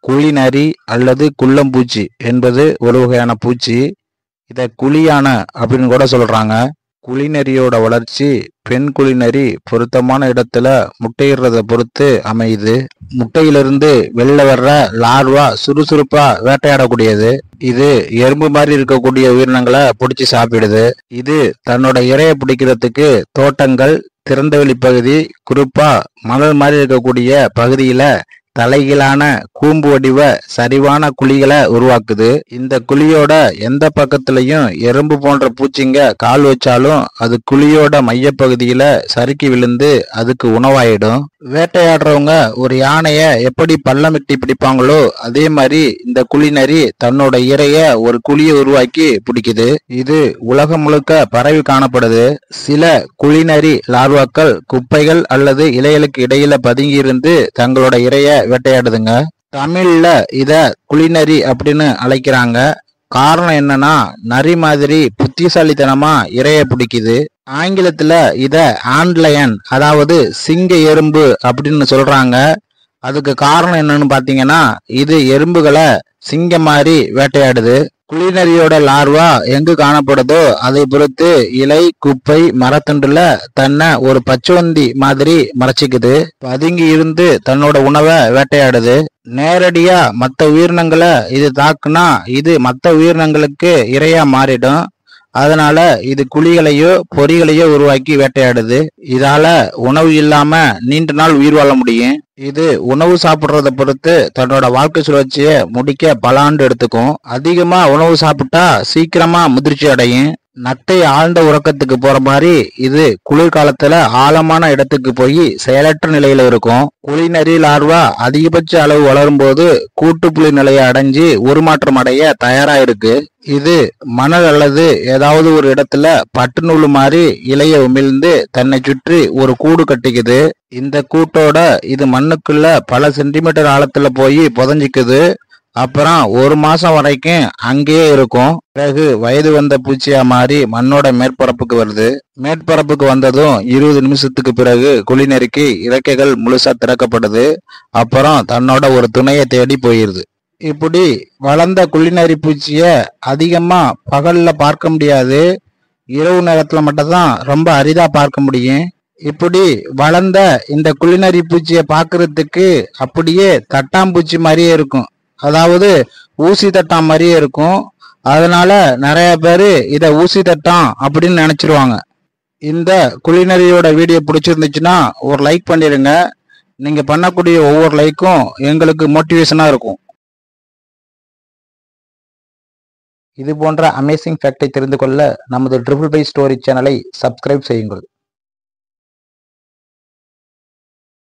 குழிநரி அல்லது குள்ளம்பூச்சி என்பது ஒரு வகையான பூச்சி. இதை குழியான அப்படின்னு கூட சொல்றாங்க. குழிநரியோட வளர்ச்சி பெண் குழிநரி பொருத்தமான இடத்துல முட்டையிடுறத பொறுத்து அமையுது. முட்டையிலிருந்து வெளில வர்ற லார்வா சுறுசுறுப்பா வேட்டையாடக்கூடியது. இது எறும்பு மாதிரி இருக்கக்கூடிய உயிரினங்களை பிடிச்சி சாப்பிடுது. இது தன்னோட இரையை பிடிக்கிறதுக்கு தோட்டங்கள், திறந்தவெளி பகுதி, குறிப்பா மணல் மாதிரி இருக்கக்கூடிய பகுதியில தலைகீழான கூம்பு வடிவ சரிவான குழிகளை உருவாக்குது. இந்த குழியோட எந்த பக்கத்துலயும் எறும்பு போன்ற பூச்சிங்க கால் வச்சாலும் அது குழியோட மையப்பகுதியில சறுக்கி விழுந்து அதுக்கு உணவாயிடும். வேட்டையாடுறவங்க ஒரு யானைய எப்படி பள்ளமிட்டி பிடிப்பாங்களோ அதே மாதிரி இந்த குழிநரி தன்னோட இரைய ஒரு குழியை உருவாக்கி பிடிக்குது. இது உலகம் முழுக்க பரவி காணப்படுது. சில குழிநரி லார்வாக்கள் குப்பைகள் அல்லது இலைகளுக்கு இடையில பதுங்கி இருந்து தங்களோட இரைய வேட்டையாடுதுங்க. தமிழ்ல இத குழிநரி அப்படின்னு அழைக்கிறாங்க. காரணம் என்னன்னா, நரி மாதிரி புத்திசாலித்தனமா இரைய பிடிக்குது. ஆங்கிலத்துல இத ஆண்ட்லயன், அதாவது சிங்க எறும்பு அப்படின்னு சொல்றாங்க. அதுக்கு காரணம் என்னன்னு பாத்தீங்கன்னா, இது எறும்புகளை சிங்க மாதிரி வேட்டையாடுது. குழிநரியோட லார்வா எங்கு காணப்படுதோ அதை பொறுத்து இலை, குப்பை, மரத்துண்டுல தன்னை ஒரு பச்சோந்தி மாதிரி மறைச்சிக்குது. பதுங்கி இருந்து தன்னோட உணவை வேட்டையாடுது. நேரடியா மற்ற உயிரினங்களை இது தாக்குனா இது மற்ற உயிரினங்களுக்கு இரையா மாறிடும். அதனால இது குழிகளையோ பொறிகளையோ உருவாக்கி வேட்டையாடுது. இதால உணவு இல்லாம நீண்ட நாள் உயிர் வாழ முடியும். இது உணவு சாப்பிட்றத பொறுத்து தன்னோட வாழ்க்கை சுழற்சியை முடிக்க பல ஆண்டு எடுத்துக்கும். அதிகமா உணவு சாப்பிட்டா சீக்கிரமா முதிர்ச்சி அடையும். நத்தை ஆழ்ந்த உறக்கத்துக்கு போற மாதிரி இது குளிர்காலத்துல ஆழமான இடத்துக்கு போய் செயலற்ற நிலையில இருக்கும். குழிநரி லார்வா அதிகபட்ச அளவு வளரும் போது கூட்டுப்புழு நிலையை அடைஞ்சு உருமாற்றம் அடைய தயாரா இருக்கு. இது மணல் அல்லது ஏதாவது ஒரு இடத்துல பட்டு நூல் மாதிரி இலைய உமிழ்ந்து தன்னை சுற்றி ஒரு கூடு கட்டிக்குது. இந்த கூட்டோட இது மண்ணுக்குள்ள பல சென்டிமீட்டர் ஆழத்துல போய் புதஞ்சிக்குது. அப்புறம் ஒரு மாசம் வரைக்கும் அங்கேயே இருக்கும். பிறகு வயது வந்த பூச்சியா மாறி மண்ணோட மேற்பரப்புக்கு வருது. மேற்பரப்புக்கு வந்ததும் 20 நிமிஷத்துக்கு பிறகு குழிநரிக்கு இறக்கைகள் முழுசா திறக்கப்படுது. அப்புறம் தன்னோட ஒரு துணையை தேடி போயிருது. இப்படி வளர்ந்த குழிநரி பூச்சிய அதிகமா பகல்ல பார்க்க முடியாது. இரவு நேரத்துல மட்டும்தான் ரொம்ப அரிதா பார்க்க முடியும். இப்படி வளர்ந்த இந்த குழிநரி பூச்சியை பார்க்கறதுக்கு அப்படியே தட்டாம்பூச்சி மாதிரியே இருக்கும். அதாவது ஊசி தட்டான் மாதிரியே இருக்கும். அதனால நிறைய பேரு இத ஊசி தட்டான் அப்படின்னு நினைச்சிருவாங்க. இந்த குழிநரியோட வீடியோ பிடிச்சிருந்துச்சுன்னா ஒரு லைக் பண்ணிடுங்க. நீங்க பண்ணக்கூடிய ஒவ்வொரு லைக்கும் எங்களுக்கு மோட்டிவேஷனா இருக்கும். இது போன்ற அமேசிங் ஃபேக்டை தெரிந்து கொள்ள நமது ட்ரிபிள் பை ஸ்டோரி சேனலை சப்ஸ்கிரைப் செய்யுங்கள்.